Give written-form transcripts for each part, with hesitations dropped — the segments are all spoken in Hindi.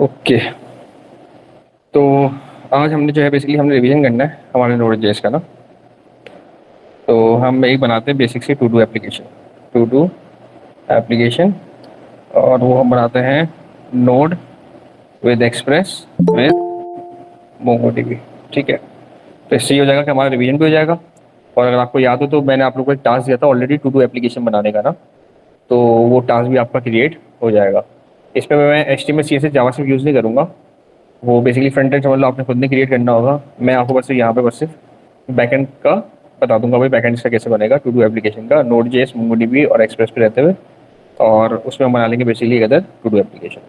ओके। तो आज हमने जो है बेसिकली हमने रिवीजन करना है हमारे नोड जेएस का ना। तो हम एक बनाते हैं बेसिक से to do application. To do application. और वो हम बनाते हैं Node with Express with MongoDB. ठीक है। तो इससे ये हो जाएगा कि हमारा रिवीजन भी हो जाएगा। और अगर आपको याद हो तो मैंने आप लोगों को एक टास्क दिया था ऑलरेडी टू डू एप्लीकेशन बनाने का ना। तो वो टास्क भी आपका क्रिएट हो जाएगा। इसमें मैं HTML CSS जावास्क्रिप्ट यूज़ नहीं करूँगा। वो बेसिकली फ्रंट एंड समझ लो आपने खुद ने क्रिएट करना होगा। मैं आपको बस यहाँ पे बस सिर्फ बैकएंड का बता दूंगा भाई बैकएंड का कैसे बनेगा टू डू एप्लीकेशन का नोड जेएस मोंगोडीबी और एक्सप्रेस पे रहते हुए। और उसमें हम बना लेंगे बेसिकली एक अदर टू डू एप्लीकेशन।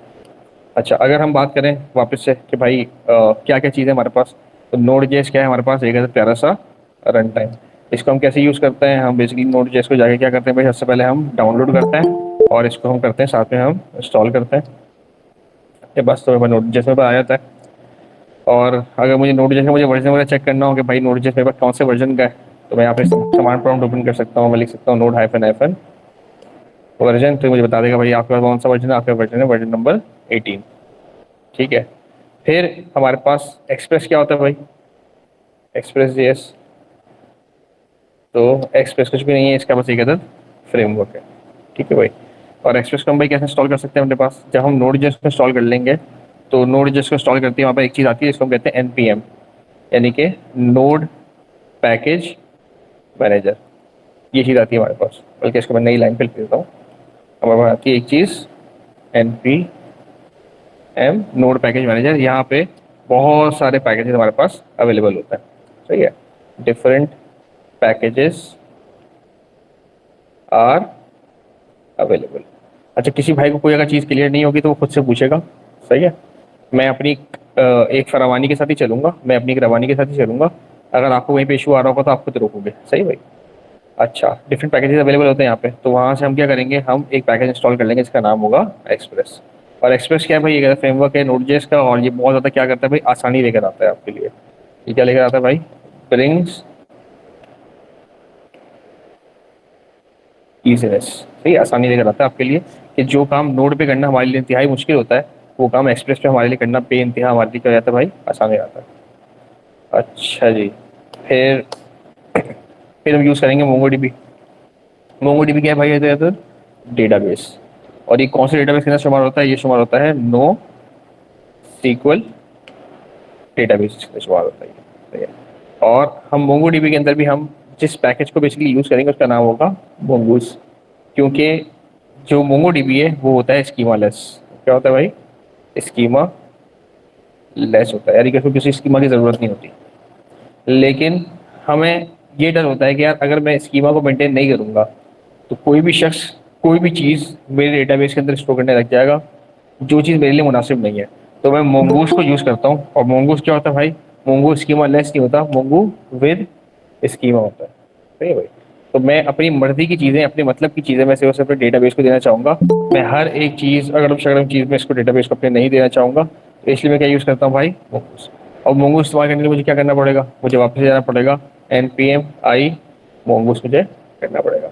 अच्छा, अगर हम बात करें वापस से कि भाई क्या क्या चीज़ है हमारे पास। तो नोड जेएस क्या है हमारे पास, एक अदर प्यारा सा रन टाइम। इसको हम कैसे यूज़ करते हैं, हम बेसिकली नोड जेएस को जाके क्या करते हैं भाई, सबसे पहले हम डाउनलोड करते हैं और इसको हम करते हैं साथ में हम इंस्टॉल करते हैं। ये बस तो नोड जेएस में आ जाता है। और अगर मुझे नोट जैसे मुझे वर्जन वगैरह चेक करना हो कि भाई नोट जैसे मेरे पास कौन से वर्जन का है, तो मैं यहाँ पे कमांड प्रॉम्प्ट ओपन कर सकता हूँ। मैं लिख सकता हूँ नोड हाइफन हाइफन वर्जन, तो मुझे बता देगा भाई आपके पास कौन सा वर्जन है। आपका वर्जन है वर्जन नंबर 18। ठीक है। फिर हमारे पास एक्सप्रेस क्या होता है भाई, एक्सप्रेस जेएस। तो एक्सप्रेस कुछ भी नहीं है, इसका बस एक अदद फ्रेमवर्क है। ठीक है भाई। और एक्सप्रेस को हम भाई कैसे इंस्टॉल कर सकते हैं अपने पास, जब हम नोड जेएस को इंस्टॉल कर लेंगे तो नोड जेएस को इंस्टॉल करते हैं वहाँ पर एक चीज़ आती है जिसको हम कहते हैं NPM, यानी कि नोड पैकेज मैनेजर। ये चीज़ आती है हमारे पास, बल्कि इसको मैं नई लाइन पे लिख देता हूँ। हमारे पास आती है एक चीज़ NPM नोड पैकेज मैनेजर। यहाँ पे बहुत सारे पैकेजेस हमारे पास अवेलेबल होता है। सही है। Different packages are available. अच्छा, किसी भाई को कोई अगर चीज़ क्लियर नहीं होगी तो वो खुद से पूछेगा। सही है। मैं अपनी एक रवानी के साथ ही चलूंगा, मैं अपनी एक रवानी के साथ ही चलूंगा। अगर आपको वहीं पे इशू आ रहा होगा तो आप खुद रोकोगे। सही भाई। अच्छा, डिफरेंट पैकेजेस अवेलेबल होते हैं यहाँ पे, तो वहाँ से हम क्या करेंगे, हम एक पैकेज इंस्टॉल कर लेंगे जिसका नाम होगा एक्सप्रेस। और एक्सप्रेस क्या है भाई, ये फ्रेमवर्क है नोड.js का, और ये बहुत ज़्यादा क्या करता है भाई, आसानी लेकर आता है आपके लिए। ये क्या लेकर आता है भाई, ब्रिंग्स ईजीनेस। सही है, आसानी लेकर आता है आपके लिए कि जो काम नोड पे करना हमारे लिए इंतहाई मुश्किल होता है, वो काम एक्सप्रेस पे हमारे लिए करना पे इंतहा हमारे लिए क्या हो जाता है भाई, आसान हो जाता है। अच्छा जी। फिर फिर हम यूज़ करेंगे मोंगोडीबी। मोंगोडीबी क्या है भाई, ये डेटाबेस। और ये कौन से डेटाबेस के अंदर शुमार होता है, ये शुमार होता है नो सीक्वल डेटाबेस के शुमार होता है। ठीक है। और हम मोंगोडीबी के अंदर भी हम जिस पैकेज को बेसिकली यूज़ करेंगे उसका नाम होगा मोंगूस। क्योंकि जो मोंगोडीबी है वो होता है स्कीमा लेस। क्या होता है भाई, स्कीमा लेस होता है, यानी कि उसको किसी स्कीमा की ज़रूरत नहीं होती। लेकिन हमें ये डर होता है कि यार अगर मैं स्कीमा को मेंटेन नहीं करूँगा तो कोई भी शख्स कोई भी चीज़ मेरे डेटाबेस के अंदर स्टोर करने लग जाएगा जो चीज़ मेरे लिए मुनासिब नहीं है। तो मैं मोंगूस को यूज़ करता हूँ। और मोंगूस क्या होता है भाई, मोंगू स्कीमा लेस नहीं होता, मोंगू विद स्कीमा होता है। सही है भाई। तो मैं अपनी मर्जी की चीज़ें, अपने मतलब की चीज़ें मैं सिर्फ अपने डेटाबेस को देना चाहूँगा। मैं हर एक चीज़ अगड़म शगड़म चीज़ में इसको डेटाबेस को अपने नहीं देना चाहूँगा, तो इसलिए मैं क्या यूज़ करता हूँ भाई, मोंगूस। और मोंगूस इस्तेमाल करने के लिए मुझे क्या करना पड़ेगा, मुझे वापस जाना पड़ेगा NPM आई मोंगूस मुझे करना पड़ेगा।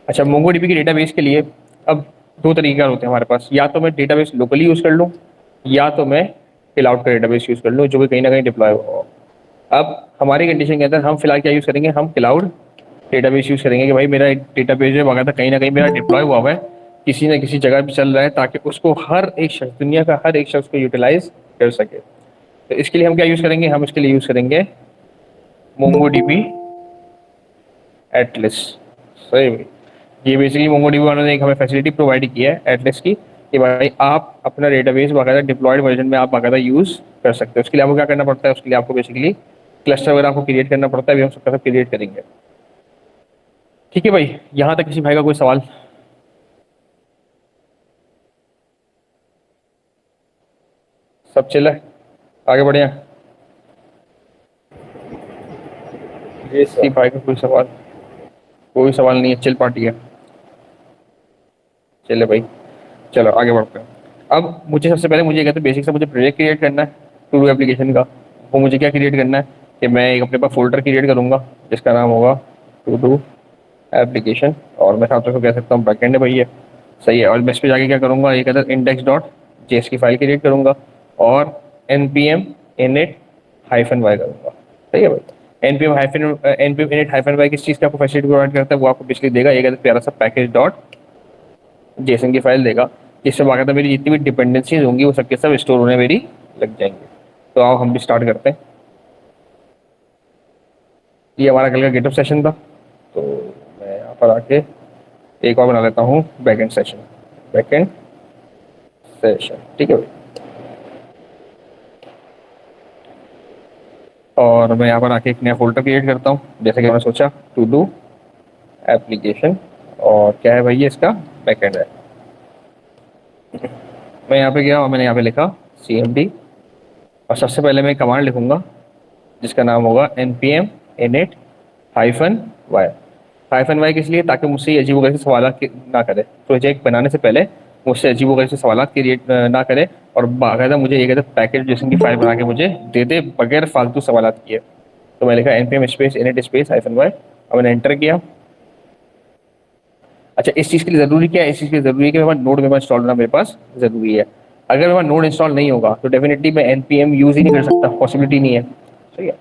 अच्छा, मोंगोडीबी के डेटाबेस के लिए अब दो तरीके होते हैं हमारे पास, या तो मैं डेटाबेस लोकली यूज़ कर लूँ या तो मैं क्लाउड का डेटाबेस यूज़ कर लूँ जो कि कहीं ना कहीं डिप्लॉय हो। अब हमारी कंडीशन के अंदर हम फिलहाल क्या यूज़ करेंगे, हम क्लाउड डेटाबेस यूज़ करेंगे कि भाई मेरा एक डेटाबेस जो है कहीं ना कहीं मेरा डिप्लॉय हुआ है, किसी न किसी जगह पे चल रहा है, ताकि उसको हर एक शख्स, दुनिया का हर एक शख्स को यूटिलाइज कर सके। तो इसके लिए हम क्या यूज़ करेंगे, हम इसके लिए यूज़ करेंगे मोंगोडीबी एटलस। सही भाई। ये बेसिकली मोंगोडीबी वालों ने एक हमें फैसिलिटी प्रोवाइड की है एटलस की, कि भाई आप अपना डेटाबेस वगैरह डिप्लॉयड वर्जन में आप वगैरह यूज़ कर सकते हो। उसके लिए आपको क्या करना पड़ता है, उसके लिए आपको बेसिकली क्लस्टर वगैरह आपको क्रिएट करना पड़ता है, अभी हम सबका सब क्रिएट करेंगे। ठीक है भाई, यहाँ तक किसी भाई का कोई सवाल? सब चिल है, आगे बढ़े हैं? जी किसी सर। भाई का कोई सवाल? कोई सवाल नहीं है, चिल पार्टी है। चले भाई, चलो आगे बढ़ते हैं। अब मुझे सबसे पहले मुझे कहते हैं बेसिक से मुझे प्रोजेक्ट क्रिएट करना है टू डू एप्लीकेशन का। वो मुझे क्या क्रिएट करना है कि मैं एक अपने पास फोल्डर क्रिएट करूंगा जिसका नाम होगा टू डू एप्लीकेशन। और मैं साथ में उसको कह सकता हूँ बैकएंड है भाई ये। सही है। और मैं इस पे जाके क्या करूंगा, एक अदर इंडेक्स डॉट जेएस की फाइल क्रिएट करूंगा और npm init हाइफन वाई करूंगा। सही है भाई। npm init हाइफन वाई किस चीज़ की आपको फैसिलिटी प्रोवाइड करता है, वो आपको बेसिकली देगा एक प्यारा सा पैकेज डॉट जेसन की फाइल देगा, जिससे बाकायदा मेरी जितनी भी डिपेंडेंसीज होंगी वो सबके सब स्टोर होने मेरी लग जाएंगे। तो आओ हम भी स्टार्ट करते हैं। ये हमारा कल का गेटअप सेशन था, तो मैं यहाँ पर आके एक और बना लेता हूँ बैकएंड सेशन, बैकएंड सेशन। ठीक है भाई। और मैं यहाँ पर आके एक नया फोल्डर क्रिएट करता हूँ, जैसे कि मैंने सोचा टू डू एप्लीकेशन, और क्या है भाई ये इसका बैकएंड है। मैं यहाँ पे गया और मैंने यहाँ पे लिखा cmd, और सबसे पहले मैं कमांड लिखूंगा जिसका नाम होगा npm init hyphen Y. Hyphen Y किस लिए, ताकि मुझसे ये अजीब वगैरह से सवाल ना करे, प्रोजेक्ट बनाने से पहले मुझसे अजीब वगैरह से सवाल क्रिएट ना करे, और बाकायदा मुझे ये कहते पैकेज जेसन की फाइल बना के मुझे दे दे बगैर फालतू सवाल किए। तो मैं लिखा npm space init space hyphen Y, और मैंने एंटर किया। अच्छा, इस चीज़ के लिए ज़रूरी क्या है, इस चीज़ के लिए ज़रूरी है कि मेरे पास नोड इंस्टॉल होना मेरे पास ज़रूरी है। अगर मेरे पास नोड इंस्टॉल नहीं होगा तो डेफिनेटली मैं npm यूज़ ही नहीं कर सकता, पॉसिबिलिटी नहीं है। सही है।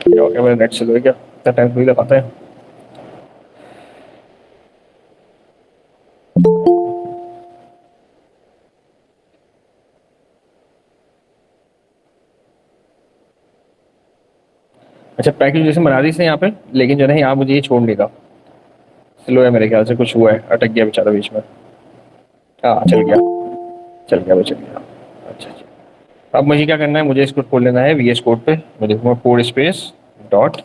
क्या हो गया, मेरा नेट स्लो है क्या, इतना टाइम थोड़ी लगाता है। अच्छा, पैकेज जैसे बना दी इसने यहाँ पे, लेकिन जो है यहाँ मुझे ये छोड़ नहीं था, स्लो है मेरे ख्याल से, कुछ हुआ है, अटक गया बेचारा बीच में। हाँ चल गया, चल गया भाई, चल गया। अच्छा अच्छा, अब मुझे क्या करना है, मुझे इसको खोल लेना है वीएस कोड पे। मैं लिखूंगा कोड स्पेस डॉट,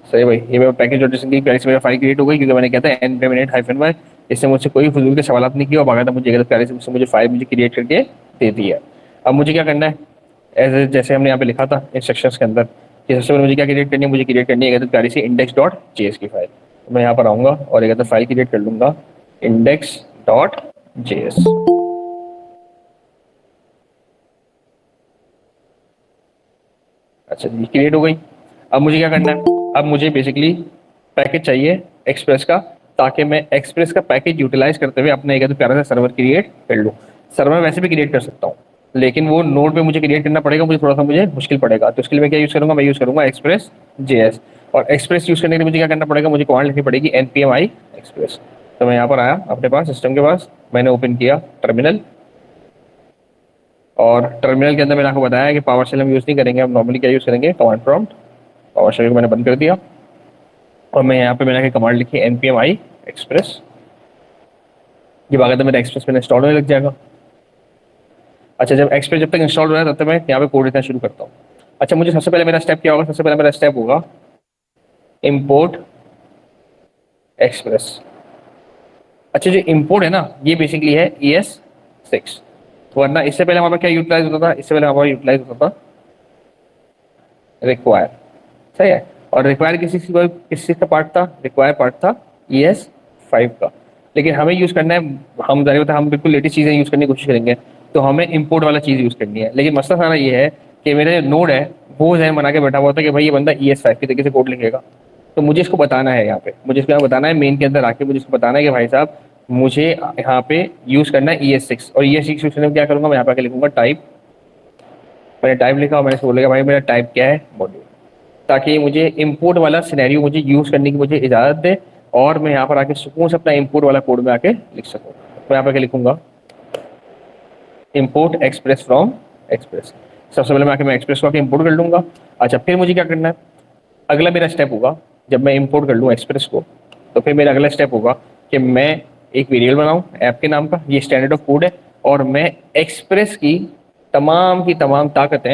सही भाई, ये मेरा पैकेज डॉट जेसन की प्यारी से मेरा फाइल क्रिएट हो गई, क्योंकि मैंने कहता है npm init हाइफन वाई। इससे मुझसे कोई फजूल के सवाल नहीं किया और बाकायदा मुझे गलत प्यारे से मुझसे मुझे फाइल मुझे क्रिएट करके दे दी है। अब मुझे क्या करना है, एज जैसे हमने यहाँ पे लिखा था इंस्ट्रक्शंस के अंदर कि सबसे पहले मुझे क्या क्रिएट करनी है, मुझे क्रिएट करनी है प्यारी सी इंडेक्स डॉट जेएस की फाइल। तो मैं यहाँ पर आऊँगा और एक फाइल क्रिएट कर लूँगा इंडेक्स डॉट जेएस। अच्छा जी, क्रिएट हो गई। अब मुझे क्या करना है, अब मुझे बेसिकली पैकेज चाहिए एक्सप्रेस का, ताकि मैं एक्सप्रेस का पैकेज यूटिलाइज करते हुए अपना एक प्यारा सा सर्वर क्रिएट कर लूँ। सर्वर वैसे भी क्रिएट कर सकता हूँ, लेकिन वो नोड पे मुझे क्रिएट करना पड़ेगा, मुझे थोड़ा सा मुझे मुश्किल पड़ेगा। तो उसके लिए मैं क्या यूज़ करूँगा, मैं यूज़ करूँगा एक्सप्रेस जेएस। और एक्सप्रेस यूज़ करने के लिए मुझे क्या करना पड़ेगा, मुझे कमांड लिखनी पड़ेगी npm i एक्सप्रेस। तो मैं यहाँ पर आया अपने पास सिस्टम के पास, मैंने ओपन किया टर्मिनल, और टर्मिनल के अंदर मैंने आपको बताया कि पावर शेल हम यूज़ नहीं करेंगे, हम नॉर्मली क्या यूज़ करेंगे, कमांड प्रॉम्प्ट। पावर शेल को मैंने बंद कर दिया, और मैं यहाँ पे मैंने कमांड लिखी npm i एक्सप्रेस। ये बाकायदा मेरा एक्सप्रेस में इंस्टॉल होने लग जाएगा। अच्छा, जब एक्सप्रेस जब तक इंस्टॉल हो रहा है तब तक मैं यहाँ पे कोड लिखना शुरू करता हूँ। अच्छा, मुझे सबसे पहले मेरा स्टेप क्या होगा, सबसे पहले मेरा स्टेप होगा इम्पोर्ट एक्सप्रेस। अच्छा, जो इम्पोर्ट है ना, ये बेसिकली है ES6, वरना इससे पहले हमारा क्या यूटिलाइज होता था, इससे पहले हमारा यूटिलाइज होता था रिक्वायर। सही है। और रिक्वायर किस चीज़ का पार्ट था, रिक्वायर पार्ट था ES5 का। लेकिन हमें यूज़ करना है, हम जाहिर होता है हम बिल्कुल लेटेस्ट चीज़ें यूज़ करने की कोशिश करेंगे, तो हमें इंपोर्ट वाला चीज़ यूज़ करनी है। लेकिन मसला सारा ये है कि मेरे नोड है वो जहन बना के बैठा हुआ था कि भाई ये बंदा ES5 के तरीके से कोड लिखेगा। तो मुझे इसको बताना है, यहाँ पे मुझे इसको यहाँ बताना है, मेन के अंदर आके मुझे इसको बताना है कि भाई साहब मुझे यहाँ पे यूज़ करना है ES6। और ES6 यूज़ करने में क्या करूँगा, मैं यहाँ पे आके लिखूंगा टाइप। मैंने टाइप लिखा और मैंने इसको बोलेगा भाई मेरा टाइप क्या है, मॉड्यूल, ताकि मुझे इंपोर्ट वाला सिनेरियो मुझे यूज़ करने की मुझे इजाज़त दे, और मैं यहाँ पर आके सुकून से अपना इंपोर्ट वाला कोड में आके लिख सकूँ। मैं यहाँ पर आके लिखूंगा इंपोर्ट एक्सप्रेस फ्रॉम एक्सप्रेस। सबसे पहले मैं आके मैं एक्सप्रेस को आके इंपोर्ट कर लूँगा। अच्छा, फिर मुझे क्या करना है, अगला मेरा स्टेप होगा, जब मैं इंपोर्ट कर लूँ एक्सप्रेस को, तो फिर मेरा अगला स्टेप होगा कि मैं एक वेरिएबल बनाऊँ ऐप के नाम का, ये स्टैंडर्ड ऑफ कोड है, और मैं एक्सप्रेस की तमाम ताकतें,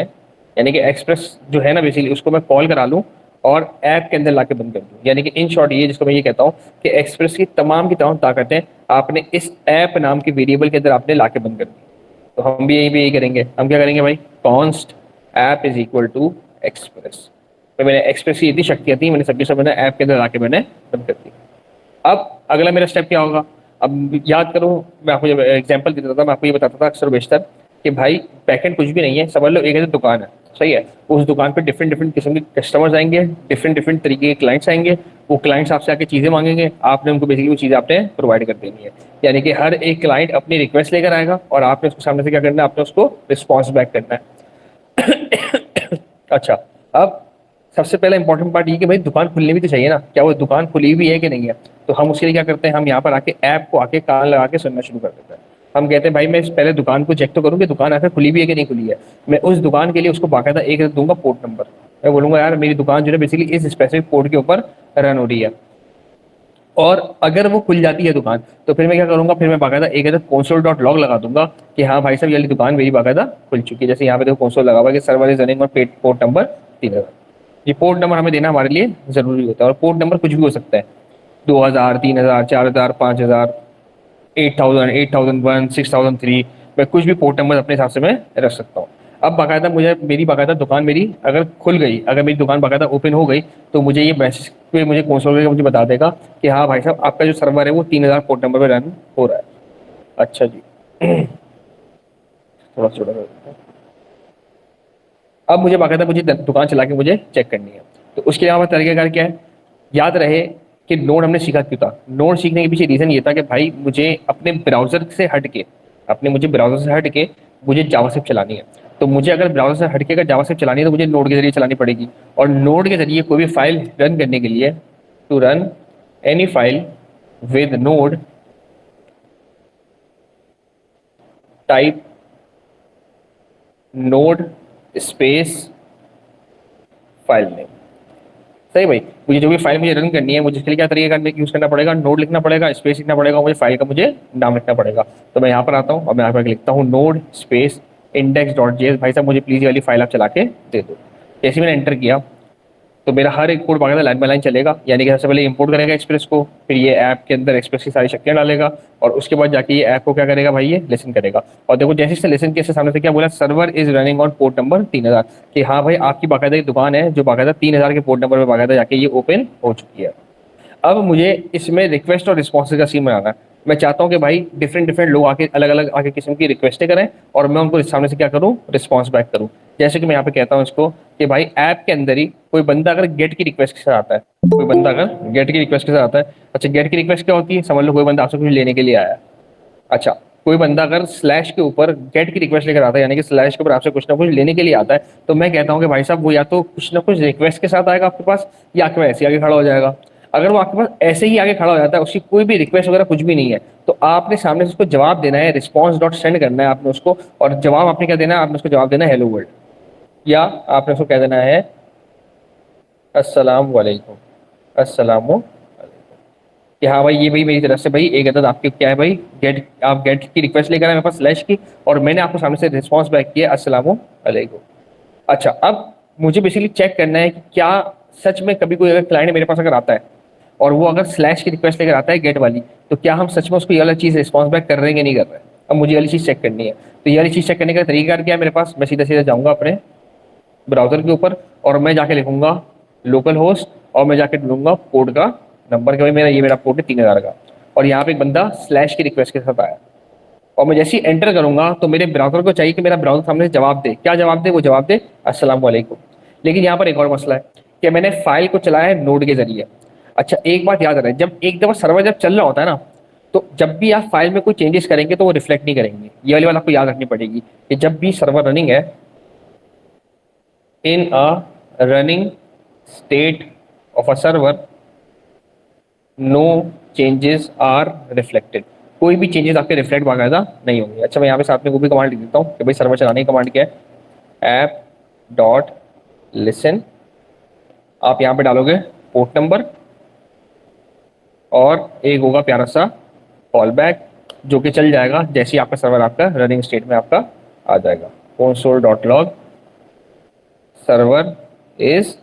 यानी कि एक्सप्रेस जो है ना बेसिकली, उसको मैं कॉल करा लूँ और ऐप के अंदर लाके बंद कर दूँ। यानी कि इन शॉर्ट ये जिसको मैं ये कहता हूँ कि एक्सप्रेस की तमाम ताकतें आपने इस ऐप नाम के वेरिएबल के अंदर आपने लाके बंद कर दी। तो हम भी यही करेंगे, हम क्या करेंगे भाई, const app is equal to express. तो मैंने एक्सप्रेस की इतनी शक्तियाँ थी, मैंने सबके सब मैंने ऐप के अंदर आके मैंने बंद कर दी। अब अगला मेरा स्टेप क्या होगा, अब याद करो, मैं आपको जब एग्जांपल देता था, मैं आपको ये बताता था अक्सर बेशतर कि भाई बैकएंड कुछ भी नहीं है, समझ लो एक ऐसी दुकान है, सही है। उस दुकान पे डिफरेंट डिफरेंट किस्म के कस्टमर्स आएंगे, डिफरेंट डिफरेंट तरीके के क्लाइंट्स आएंगे। वो क्लाइंट्स आपसे आके चीज़ें मांगेंगे, आपने उनको बेसिकली वो चीज़ें आपने प्रोवाइड कर देनी है। यानी कि हर एक क्लाइंट अपनी रिक्वेस्ट लेकर आएगा और आपने उसके सामने से क्या करना है, आपने उसको रिस्पॉन्स बैक करना है। अच्छा, अब सबसे पहला इंपॉर्टेंट पार्ट ये कि भाई दुकान खुलनी भी तो चाहिए ना, क्या वो दुकान खुली हुई है कि नहीं है। तो हम उसके लिए क्या करते हैं, हम यहाँ पर आके ऐप को आके कान लगा के सुनना शुरू कर देते हैं। हम कहते हैं भाई मैं पहले दुकान को चेक तो करूँ कि दुकान आखिर खुली भी है कि नहीं खुली है। मैं उस दुकान के लिए उसको बाकायदा एक दूंगा पोर्ट नंबर। मैं बोलूंगा यार मेरी दुकान जो है बेसिकली इस स्पेसिफिक पोर्ट के ऊपर रन हो रही है। और अगर वो खुल जाती है दुकान, तो फिर मैं क्या करूंगा, फिर मैं बाकायदा एक console डॉट लॉग लगा दूंगा कि हाँ भाई साहब ये वाली दुकान मेरी बाकायदा खुल चुकी है। जैसे यहाँ पे देखो कंसोल लगा हुआ है कि सर्वर इज रनिंग और पोर्ट नंबर 3000। ये पोर्ट नंबर हमें देना हमारे लिए जरूरी होता है। और पोर्ट नंबर कुछ भी हो सकता है, 2000, 3000, 4000, 5000, 8000, 8001, 6003। मैं कुछ भी पोर्ट नंबर अपने हिसाब से मैं रख सकता हूँ। अब बाकायदा मुझे मेरी बाकायदा दुकान मेरी अगर खुल गई, अगर मेरी दुकान बाकायदा ओपन हो गई, तो मुझे ये मैसेज पे मुझे कंसोल करके मुझे बता देगा कि हाँ भाई साहब आपका जो सर्वर है वो 3000 पोर्ट नंबर पे रन हो रहा है। अच्छा जी। थोड़ा छोटा कर देते हैं। अब मुझे बाकायदा मुझे दुकान चला के मुझे चेक करनी है। तो उसके अलावा तरीकेकार क्या है, याद रहे कि नोड हमने सीखा क्यों था। नोड सीखने के पीछे रीज़न ये था कि भाई मुझे अपने ब्राउज़र से हट के, मुझे जावास्क्रिप्ट चलानी है। तो मुझे अगर ब्राउज़र से हट के अगर जावास्क्रिप्ट चलानी है तो मुझे नोड के जरिए चलानी पड़ेगी। और नोड के जरिए कोई भी फाइल रन करने के लिए, to run any file with node type node space file name. सही भाई, मुझे जो भी फाइल मुझे रन करनी है, मुझे इसके लिए क्या तरीका यूज करना पड़ेगा, नोड लिखना पड़ेगा, स्पेस लिखना पड़ेगा, मुझे फाइल का मुझे नाम लिखना पड़ेगा। तो मैं यहाँ पर आता हूँ और मैं यहाँ पर लिखता हूँ node space index dot JS. भाई साहब मुझे प्लीज ये वाली फाइल आप चला के दे दो। जैसे मैंने एंटर किया तो मेरा हर एक कोड बाकायदा लाइन बाय लाइन चलेगा। यानी कि सबसे पहले इंपोर्ट करेगा एक्सप्रेस को, फिर ये ऐप के अंदर एक्सप्रेस की सारी शक्तियाँ डालेगा, और उसके बाद जाके ये ऐप को क्या करेगा भाई, ये लिसन करेगा। और देखो जैसे इसने लिसन किया, इससे सामने से क्या बोला, server is running on port number 3000, कि हाँ भाई आपकी बाकायदा एक दुकान है जो बाकायदा 3000 के पोर्ट नंबर पर बाकायदा जाके ये ओपन हो चुकी है। अब मुझे इसमें रिक्वेस्ट और रिस्पॉन्स का सीन बनाना है। मैं चाहता हूँ कि भाई डिफरेंट डिफरेंट लोग आके अलग अलग आके किस्म की रिक्वेस्टें करें और मैं उनको सामने से क्या करूँ, रिस्पॉन्स बैक करूँ। जैसे कि मैं यहाँ पे कहता हूँ इसको कि भाई ऐप के अंदर ही कोई बंदा अगर गेट की रिक्वेस्ट के साथ आता है, कोई बंदा अगर गेट की रिक्वेस्ट के साथ आता है। अच्छा, गेट की रिक्वेस्ट क्या होती है, समझ लो कोई बंदा आपसे कुछ लेने के लिए आया है। अच्छा, कोई बंदा अगर स्लैश के ऊपर गेट की रिक्वेस्ट लेकर आता है, यानी कि स्लैश के ऊपर आपसे कुछ ना कुछ लेने के लिए आता है, तो मैं कहता हूँ कि भाई साहब वो या तो कुछ ना कुछ रिक्वेस्ट के साथ आएगा आपके पास, या आपके पास ऐसे ही आगे खड़ा हो जाएगा। अगर वो आपके पास ऐसे ही आगे खड़ा हो जाता है, उसकी कोई भी रिक्वेस्ट वगैरह कुछ भी नहीं है, तो आपने सामने से उसको जवाब देना है, रिस्पॉन्स डॉट सेंड करना है आपने उसको। और जवाब आपने क्या देना है, आपने उसको जवाब देना है हेलो वर्ल्ड, या आपने उसको कह देना है अस्सलाम वालेकुम, अस्सलाम कि हाँ भाई ये भाई मेरी तरफ से भाई एक अदद आपके क्या है भाई, गेट, आप गेट की रिक्वेस्ट लेकर आए मेरे पास स्लैश की, और मैंने आपको सामने से रिस्पॉन्स बैक किया अस्सलाम वालेकुम। अच्छा, अब मुझे बेसिकली चेक करना है कि क्या सच में कभी कोई अगर क्लाइंट मेरे पास अगर आता है और वो अगर स्लैश की रिक्वेस्ट लेकर आता है गेट वाली, तो क्या हम सच में उसको ये वाला चीज़ रिस्पॉन्स बैक कर रहे हैं कि नहीं कर रहे हैं। अब मुझे ये वाली चीज़ चेक करनी है। तो ये वाली चीज़ चेक करने का तरीका क्या है मेरे पास, मैं सीधा सीधा जाऊँगा अपने ब्राउज़र के ऊपर और मैं जाके लिखूंगा लोकल होस्ट, और मैं जाके ढूंढूंगा पोर्ट का नंबर, कि भाई मेरा पोर्ट है 3000 का, और यहाँ पे एक बंदा स्लैश की रिक्वेस्ट के साथ आया। और मैं जैसे ही एंटर करूंगा तो मेरे ब्राउज़र को चाहिए कि मेरा ब्राउज़र सामने से जवाब दे। क्या जवाब दे, वो जवाब दे अस्सलाम वालेकुम। लेकिन यहाँ पर एक और मसला है कि मैंने फाइल को चलाया है नोड के जरिए। अच्छा, एक बात याद रहे, जब एक दफ़ा सर्वर जब चल रहा होता है ना, तो जब भी आप फाइल में कोई चेंजेस करेंगे तो वो रिफ्लेक्ट नहीं करेंगे। ये वाली बात आपको याद रखनी पड़ेगी कि जब भी सर्वर रनिंग है, in a running state of a server no changes are reflected। कोई भी चेंजेस आपके रिफ्लेक्ट बाकायदा नहीं होंगे। अच्छा, मैं यहाँ पे साथ में वो भी कमांड लिख देता हूँ कि भाई सर्वर चलाने की कमांड क्या है, ऐप डॉट लिसन। आप यहाँ पे डालोगे पोर्ट नंबर और एक होगा प्यारा सा कॉल बैक, जो कि चल जाएगा जैसे ही आपका सर्वर आपका रनिंग स्टेट में आपका आ जाएगा। console dot log server is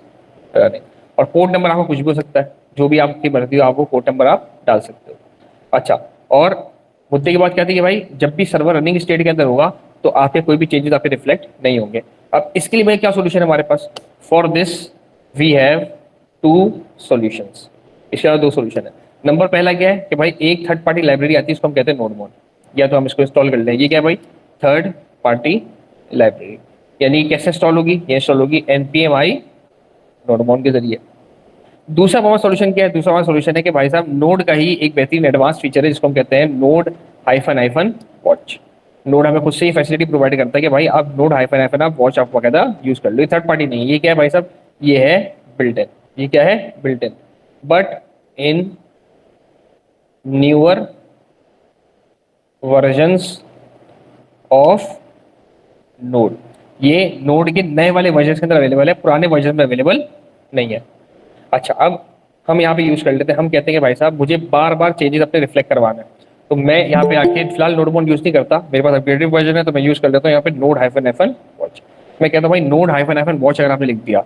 running. और पोर्ट नंबर आपको कुछ भी हो सकता है, जो भी आपकी मर्जी हो, आपको पोर्ट नंबर आप डाल सकते हो। अच्छा, और मुद्दे की बात क्या थी कि भाई जब भी सर्वर रनिंग स्टेट के अंदर होगा तो आपके कोई भी चेंजेस आपके रिफ्लेक्ट नहीं होंगे। अब इसके लिए भाई क्या सोल्यूशन है हमारे पास, for this we have two solutions. इसके अलावा दो सोल्यूशन है। नंबर पहला क्या है कि भाई एक थर्ड पार्टी लाइब्रेरी आती है, इसको हम कहते हैं नोडमोन, या तो हम इसको इंस्टॉल कर लें। ये क्या है भाई, थर्ड पार्टी लाइब्रेरी। यानी कैसे इंस्टॉल होगी, ये इंस्टॉल होगी npm i नोडमोन के जरिए। दूसरा हमारा सॉल्यूशन क्या है, दूसरा हमारा सॉल्यूशन है कि भाई साहब नोड का ही एक बेहतरीन एडवांस फीचर है जिसको हम कहते हैं node hyphen hyphen watch. Node हमें खुद से ही फैसिलिटी प्रोवाइड करता है कि भाई आप नोड हाइफन हाइफन आप वॉच आप वगैरह यूज कर लो। ये थर्ड पार्टी नहीं है, ये क्या है भाई साहब, ये है बिल्ट इन। ये क्या है, built in. But in newer versions of node, ये नोड के नए वाले वर्जन के अंदर अवेलेबल है, पुराने वर्जन में अवेलेबल नहीं है। अच्छा, अब हम यहाँ पे यूज कर लेते हैं, हम कहते हैं कि भाई साहब मुझे बार बार चेंजेस अपने रिफ्लेक्ट करवाना है, तो मैं यहाँ पे आके फिलहाल नोड मोड यूज नहीं करता, मेरे पास अपग्रेडेड वर्जन है, तो मैं यूज कर लेता हूँ यहाँ पे नोड हाइफन हाइफन वॉच। मैं कहता हूँ भाई नोड हाइफन हाइफन वॉच अगर आपने लिख दिया,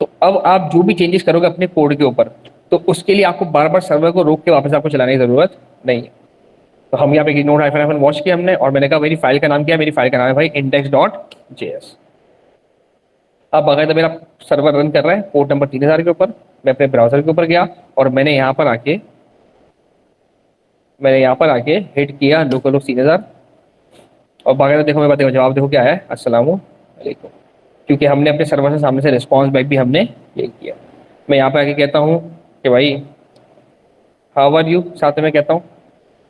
तो अब आप जो भी चेंजेस करोगे अपने कोड के ऊपर, तो उसके लिए आपको बार बार सर्वर को रोक के वापस आपको चलाने की जरूरत नहीं है। तो हम यहाँ पे नोड हाइफन हाइफन वॉच किया हमने, और मैंने कहा मेरी फाइल का नाम क्या है, मेरी फाइल का नाम है भाई index.js। अब बाकायदा मेरा सर्वर रन कर रहा है पोर्ट नंबर 3000 के ऊपर। मैं अपने ब्राउजर के ऊपर गया और मैंने यहाँ पर आके हिट किया लोकल 3000, और बाकायदा देखो मेरे पास जवाब देखो क्या है, अस्सलाम वालेकुम। क्योंकि हमने अपने सर्वर से सामने से रिस्पॉन्स बैक भी हमने ये किया। मैं यहाँ पे आके कहता हूँ कि भाई हाउ आर यू, साथ में कहता हूँ।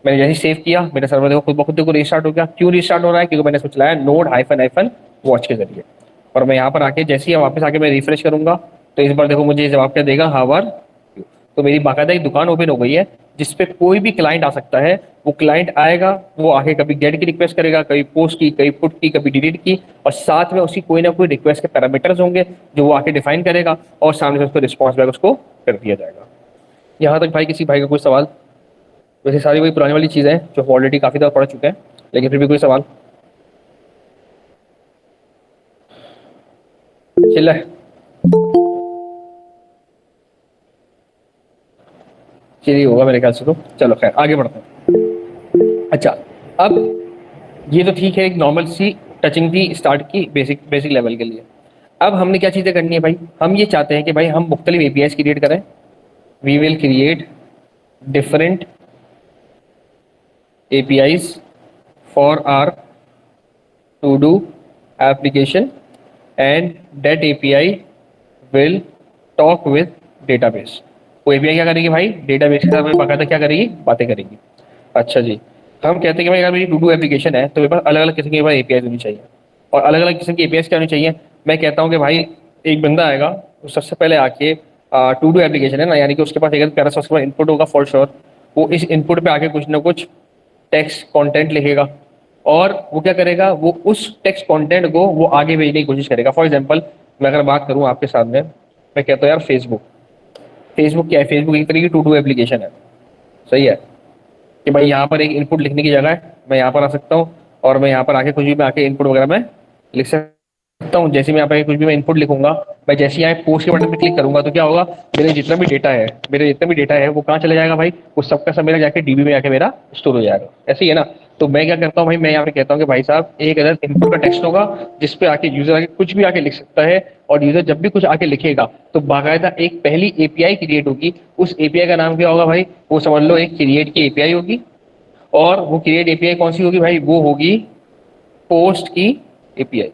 मैंने जैसे सेव किया, मेरा सर्वर देखो खुद ब खुद देखो रीस्टार्ट हो गया। क्यों रीस्टार्ट हो रहा है, क्योंकि मैंने इसको चलाया नोड हाइफन हाइफन वॉच के जरिए। और मैं यहाँ पर आके जैसे ही वापस आके मैं रिफ्रेश करूंगा, तो इस बार देखो मुझे ये जवाब क्या देगा, हाउ आर यू। तो मेरी बाकायदा एक दुकान ओपन हो गई है जिसपे कोई भी क्लाइंट आ सकता है। वो क्लाइंट आएगा, वो आके कभी गेट की रिक्वेस्ट करेगा, कभी पोस्ट की, कभी पुट की, कभी डिलीट की, और साथ में उसकी कोई ना कोई रिक्वेस्ट के पैरामीटर्स होंगे जो वो आके डिफाइन करेगा, और सामने से उसको रिस्पॉन्स बैक उसको कर दिया जाएगा। यहाँ तक भाई किसी भाई का कोई सवाल? वैसे सारी वही पुरानी वाली चीज़ें हैं जो ऑलरेडी काफ़ी दफ़ा पढ़ चुके हैं, लेकिन फिर भी कोई सवाल? चिल्ला है, चिल ही होगा मेरे ख्याल से। तो चलो खैर आगे बढ़ते हैं। अच्छा, अब ये तो ठीक है, एक नॉर्मल सी टचिंग थी स्टार्ट की बेसिक बेसिक लेवल के लिए। अब हमने क्या चीज़ें करनी है भाई, हम ये चाहते हैं कि भाई हम मुख्तलिफ एपीआईज क्रिएट करें। We will create different APIs for our to do application, and that API will talk with database। वो एपीआई क्या करेगी भाई, डेटाबेस के साथ में बाकायदा क्या करेगी, बातें करेगी। अच्छा जी, हम कहते हैं कि भाई अगर मेरी टू डू एप्लीकेशन है तो मेरे पास अलग अलग किस्म की भाई एपीआई होनी चाहिए। और अलग अलग किस्म की एपीआई क्या होनी चाहिए, मैं कहता हूँ कि भाई एक बंदा आएगा, वो सबसे पहले आके टू डू एप्लीकेशन है ना, यानी कि उसके पास एक प्यारा सा उसके पास इनपुट होगा फॉर श्योर। वो इस इनपुट पे आके कुछ ना कुछ टेक्स्ट कंटेंट लिखेगा, और वो क्या करेगा, वो उस टेक्स्ट कंटेंट को वो आगे भेजने की कोशिश करेगा। फॉर एग्जांपल मैं अगर बात करूं आपके सामने, मैं कहता हूँ यार फेसबुक, फेसबुक क्या है, फेसबुक एक तरह की टू डू एप्लीकेशन है। सही है कि भाई यहाँ पर एक इनपुट लिखने की जगह है, मैं यहाँ पर आ सकता हूँ, और मैं यहाँ पर आके कुछ भी मैं आके इनपुट वगैरह में लिख सकता हूँ। जैसे मैं यहाँ पे कुछ भी मैं इनपुट लिखूंगा, मैं जैसे यहाँ पोस्ट के बटन पे क्लिक करूंगा, तो क्या होगा, मेरे जितना भी डेटा है वो कहाँ चला जाएगा भाई, वो सबका सब मेरा जाके डीबी में जाके मेरा स्टोर हो जाएगा। ऐसे ही है ना। तो मैं क्या करता हूँ भाई, मैं यहाँ पे कहता हूँ कि भाई साहब एक अदर इनपुट का टेक्स्ट होगा जिसपे आके यूजर आके कुछ भी आके लिख सकता है, और यूजर जब भी कुछ आके लिखेगा तो बाकायदा एक पहली एपीआई क्रिएट होगी। उस एपीआई का नाम क्या होगा भाई, वो समझ लो एक क्रिएट की एपीआई होगी। और वो क्रिएट एपीआई कौन सी होगी भाई, वो होगी पोस्ट की एपीआई।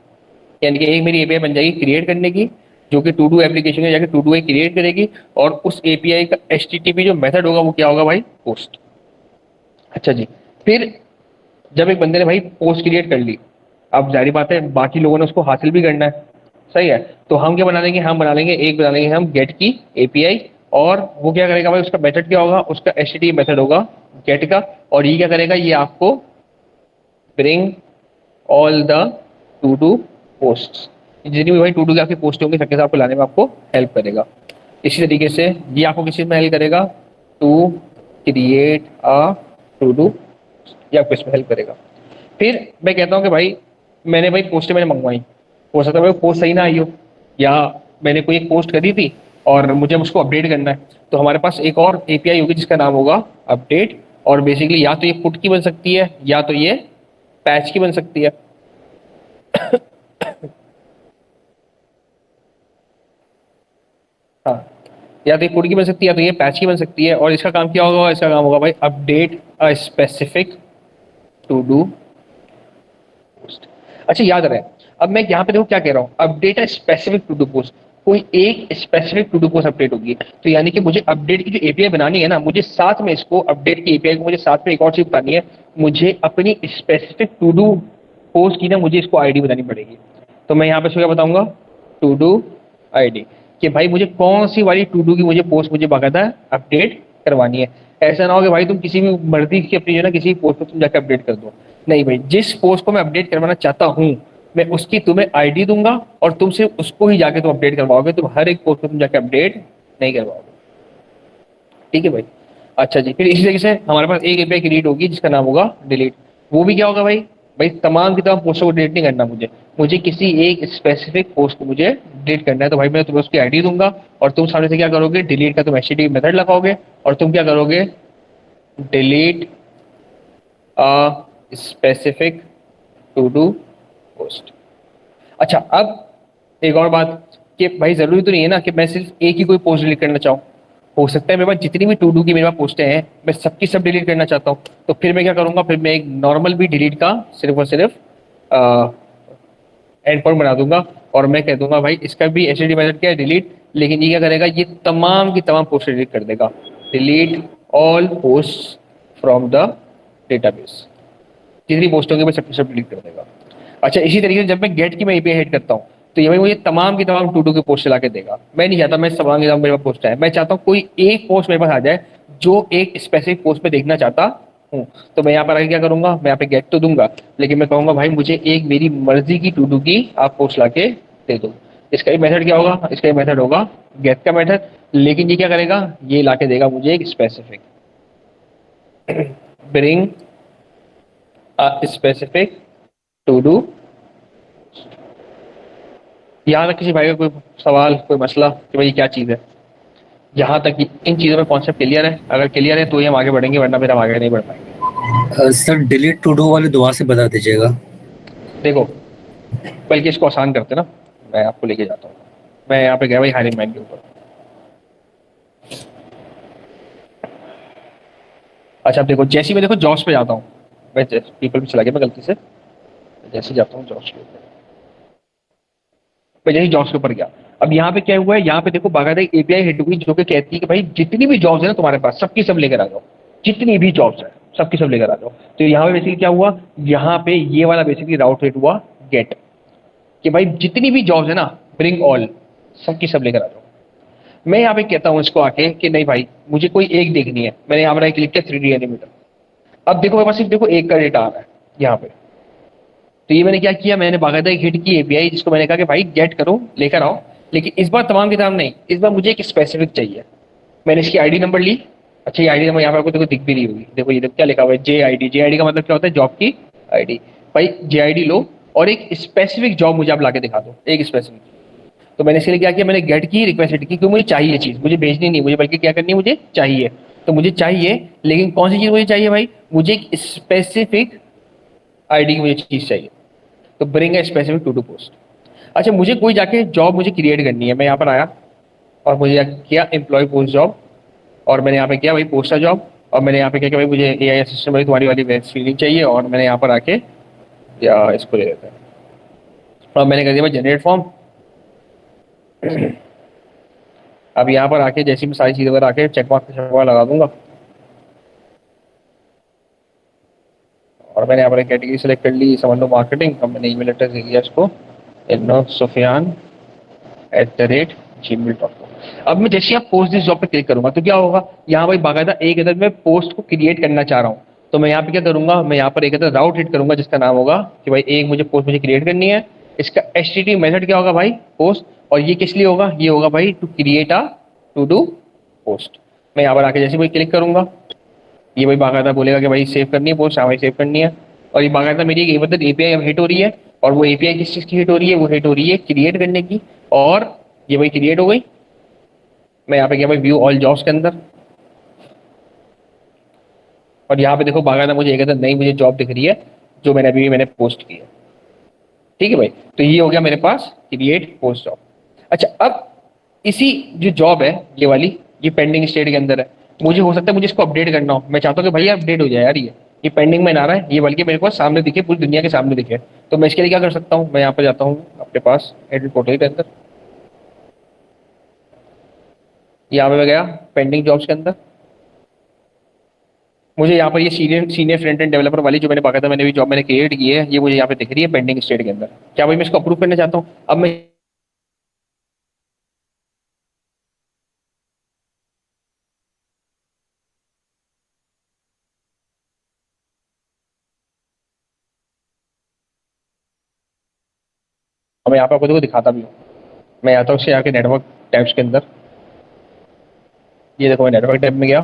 यानी कि एक मेरी एपीआई बन जाएगी क्रिएट करने की, जो कि टू डू एप्लीकेशन में जाके टू डू क्रिएट करेगी, और उस एपीआई का एचटीटीपी जो मेथड होगा वो क्या होगा भाई, पोस्ट। अच्छा जी, फिर जब एक बंदे ने भाई पोस्ट क्रिएट कर ली, अब जारी बात है बाकी लोगों ने उसको हासिल भी करना है। सही है, तो हम क्या बना लेंगे, बना लेंगे हम गेट की एपीआई। और वो क्या करेगा भाई, उसका मेथड क्या होगा, उसका एचटीटीपी मेथड होगा गेट का। और ये क्या करेगा, ये आपको bring all the two do post, जितनी भी भाई टू डू की आपकी पोस्ट होंगी सबके साथ आपको लाने में आपको हेल्प करेगा। इसी तरीके से ये आपको किस चीज़ में हेल्प करेगा, to create a to do, ये आपको इसमें हेल्प करेगा। फिर मैं कहता हूँ कि भाई मैंने भाई पोस्टें मैंने मंगवाई, हो सकता है भाई पोस्ट सही ना आई हो, या मैंने कोई एक पोस्ट करी थी और मुझे उसको अपडेट करना है, तो हमारे पास एक और एपीआई होगी जिसका नाम होगा अपडेट। और बेसिकली या तो ये पुट की बन सकती है, या तो ये पैच की बन सकती है। हाँ, या तो ये पुट की बन सकती है, या तो ये पैच की बन सकती है। और इसका काम क्या होगा, इसका काम होगा भाई update a specific to do post. अच्छा याद रहे, अब मैं यहाँ पे देखो क्या कह रहा हूँ, update a specific to do post, कोई एक specific to do post update होगी। तो यानी कि मुझे अपडेट की जो एपीआई बनानी है ना, मुझे साथ में इसको अपडेट की एपीआई को मुझे साथ में एक और चीज बतानी है, मुझे अपनी स्पेसिफिक टू डू पोस्ट की ना मुझे इसको आईडी बतानी पड़ेगी। तो मैं यहाँ पे इसको क्या बताऊंगा, टू डू आईडी, कि भाई मुझे कौन सी वाली टू डू की मुझे पोस्ट मुझे बाकायदा अपडेट करवानी है। ऐसा ना हो कि भाई तुम किसी भी मर्जी की अपनी जो है ना किसी पोस्ट को तुम जाकर अपडेट कर दो। नहीं भाई, जिस पोस्ट को मैं अपडेट करवाना चाहता हूँ मैं उसकी तुम्हें आईडी दूंगा और तुम सिर्फ उसको ही जाके तुम अपडेट करवाओगे, तुम हर एक पोस्ट को तुम जाके अपडेट नहीं करवाओगे। ठीक है भाई। अच्छा जी, फिर इसी तरीके से हमारे पास एक एपीआई क्रिएट होगी जिसका नाम होगा डिलीट। वो भी क्या होगा भाई, भाई तमाम की तमाम पोस्टों को डिलीट नहीं करना मुझे, मुझे किसी एक स्पेसिफिक पोस्ट को मुझे डिलीट करना है। तो भाई मैं तुम्हें उसकी आईडी दूंगा और तुम सामने से क्या करोगे, डिलीट का तुम एचटीटीपी मेथड लगाओगे और तुम क्या करोगे, delete a specific to do post. अच्छा अब एक और बात, कि भाई जरूरी तो नहीं है ना कि मैं सिर्फ एक ही कोई पोस्ट डिलीट करना चाहूँ। हो सकता है मेरे पास जितनी भी टू डू की मेरे पास पोस्टें हैं मैं सबकी सब डिलीट करना चाहता हूँ। तो फिर मैं क्या करूंगा, फिर मैं एक नॉर्मल भी डिलीट का सिर्फ और सिर्फ एंड पॉइंट बना दूंगा और मैं कह दूंगा भाई इसका भी एचटीटीपी मेथड क्या है, डिलीट। लेकिन ये क्या करेगा, ये तमाम की तमाम पोस्ट डिलीट कर देगा, delete all post from the database. जितनी पोस्ट होंगी मैं सबकी सब डिलीट कर देगा। अच्छा इसी तरीके से जब मैं गेट की मैं एपीआई हेड करता हूँ तो ये भाई मुझे तमाम की तमाम टू डू की पोस्ट चला के देगा। मैं नहीं चाहता मैं तमाम की तमाम मेरे पास पोस्ट है, मैं चाहता हूँ कोई एक पोस्ट मेरे पास आ जाए जो एक स्पेसिफिक पोस्ट पे देखना चाहता हूँ। तो मैं यहाँ पर आगे क्या करूंगा, मैं यहाँ पे गेट तो दूंगा लेकिन मैं कहूंगा भाई मुझे एक मेरी मर्जी की टू डू की आप पोस्ट ला के दे दो। इसका ही मेथड क्या होगा, इसका ही मेथड होगा गेट का मेथड। लेकिन ये क्या करेगा, ये ला के देगा मुझे एक specific bring specific to do. यहाँ तक किसी भाई का कोई सवाल कोई मसला कि भाई क्या चीज़ है, यहाँ तक कि इन चीज़ों में कॉन्सेप्ट क्लियर है? अगर क्लियर है तो ही हम आगे बढ़ेंगे, वरना फिर हम आगे नहीं बढ़ पाएंगे। सर डिलीट टू डू वाले दोबारा से बता दीजिएगा। देखो, बल्कि इसको आसान करते ना, मैं आपको लेके जाता हूँ। मैं यहाँ पे गया भाई हायरिंग मैन के ऊपर। अच्छा अब देखो, जैसे ही मैं देखो जॉब्स पे जाता हूँ, मैं पीपल पे चला गया मैं गलती से, जैसे जाता हूँ जॉब्स के ऊपर, मैं जैसे जॉब्स के ऊपर गया। अब यहाँ पे क्या हुआ है, यहाँ पे देखो बाकायदा एक एपीआई हिट हुई जो कि कहती है कि भाई जितनी भी जॉब्स है ना तुम्हारे पास सबकी सब लेकर आ जाओ, जितनी भी जॉब्स है सबकी सब लेकर आ जाओ। तो यहाँ पे बेसिकली क्या हुआ, यहाँ पे ये वाला बेसिकली राउट हिट हुआ गेट, कि भाई जितनी भी जॉब्स है ना ब्रिंग ऑल, सबकी सब लेकर आ जाओ। मैं यहाँ पे कहता हूँ इसको आके कि नहीं भाई मुझे कोई एक देखनी है, मैंने यहाँ पर क्लिक किया 3D एनिमेटर। अब देखो मेरे पास सिर्फ देखो एक का डेटा आ रहा है यहाँ पे। तो ये मैंने क्या किया, मैंने बाकायदा एक हिट की एपीआई जिसको मैंने कहा कि भाई गेट करो लेकर आओ, लेकिन इस बार तमाम के तमाम नहीं, इस बार मुझे एक स्पेसिफिक चाहिए। मैंने इसकी आईडी नंबर ली। अच्छा ये आईडी नंबर यहाँ पर आपको देखो दिख भी रही होगी, देखो ये क्या लिखा हुआ है, जे I D. J I D का मतलब क्या होता है, जॉब की आईडी। भाई जे आई डी लो और एक स्पेसिफिक जॉब मुझे आप ला के दिखा दो, एक स्पेसिफिक। तो मैंने इसके लिए क्या किया, मैंने गेट की रिक्वेस्ट की, क्योंकि मुझे चाहिए चीज़, मुझे भेजनी नहीं, मुझे बल्कि क्या करनी है, मुझे चाहिए। तो मुझे चाहिए, लेकिन कौन सी चीज़ मुझे चाहिए भाई, मुझे एक स्पेसिफिक आईडी की मुझे चीज़ चाहिए। तो bring a specific to do post. अच्छा मुझे कोई जाके जॉब मुझे क्रिएट करनी है, मैं यहाँ पर आया और मुझे किया एम्प्लॉय पोस्ट जॉब, और मैंने यहाँ पे किया भाई पोस्टर जॉब, और मैंने यहाँ पे क्या किया भाई मुझे एआई असिस्टेंट वाली तुम्हारी वाली फीलिंग चाहिए, और मैंने यहाँ पर आके या इसको ले लेते हैं और मैंने कर दिया भाई जनरेट फॉर्म। अब यहाँ पर आके जैसी मैं सारी चीज़ों पर आके चेकमार्क लगा दूंगा और मैंने यहाँ पर एक कैटेगरी सेलेक्ट कर ली, समझ लो मार्केटिंग। अब मैंने ईमेल एड्रेस दे दिया इसको sufian@gmail.com। अब मैं जैसे आप पोस्ट दिस जॉब पे क्लिक करूंगा तो क्या होगा, यहाँ भाई बाकायदा एक अदर मैं पोस्ट को क्रिएट करना चाह रहा हूँ। तो मैं यहाँ पे क्या करूंगा, मैं यहाँ पर एक अदर राउट हिट करूंगा जिसका नाम होगा कि भाई एक मुझे पोस्ट मुझे क्रिएट करनी है। इसका एचटीटीपी मेथड क्या होगा भाई, पोस्ट। और ये किस लिए होगा, ये होगा भाई to create a to do post. मैं यहाँ पर आके जैसे भाई क्लिक करूंगा, ये भाई बाकायदा बोलेगा कि भाई सेव करनी है पोस्ट, हाँ भाई सेव करनी है। और ये बाकायदा मेरी एक मतलब एपीआई अब हिट हो रही है, और वो एपीआई किस चीज़ की हिट हो रही है, वो हिट हो रही है क्रिएट करने की। और ये भाई क्रिएट हो गई। मैं यहाँ पे गया भाई व्यू ऑल जॉब्स के अंदर, और यहाँ पे देखो बाकायदा मुझे एक नई मुझे जॉब दिख रही है जो मैंने अभी मैंने पोस्ट की है। ठीक है भाई, तो ये हो गया मेरे पास क्रिएट पोस्ट जॉब। अच्छा अब इसी जो जॉब है ये वाली, ये पेंडिंग स्टेट के अंदर है। मुझे हो सकता है मुझे इसको अपडेट करना हो, मैं चाहता हूँ कि भैया अपडेट हो जाए यार, ये पेंडिंग में ना रहा है, ये बल्कि मेरे को सामने दिखे, पूरी दुनिया के सामने दिखे। तो मैं इसके लिए क्या कर सकता हूँ, मैं यहाँ पर जाता हूँ अपने पास एडिट पोर्टल के अंदर, यहाँ पे मैं गया पेंडिंग जॉब्स के अंदर। मुझे यहाँ पर ये senior senior front end developer वाली जो मैंने बाकायदा मैंने भी जॉब मैंने क्रिएट की है, ये मुझे यहाँ पे दिख रही है पेंडिंग स्टेट के अंदर। क्या भाई मैं इसको अप्रूव करना चाहता हूँ? अब मैं अब मैं यहाँ पे आपको देखो दिखाता भी हूँ। मैं आता हूँ उससे आके नेटवर्क टैब्स के अंदर, ये देखो मैं नेटवर्क टैब में गया।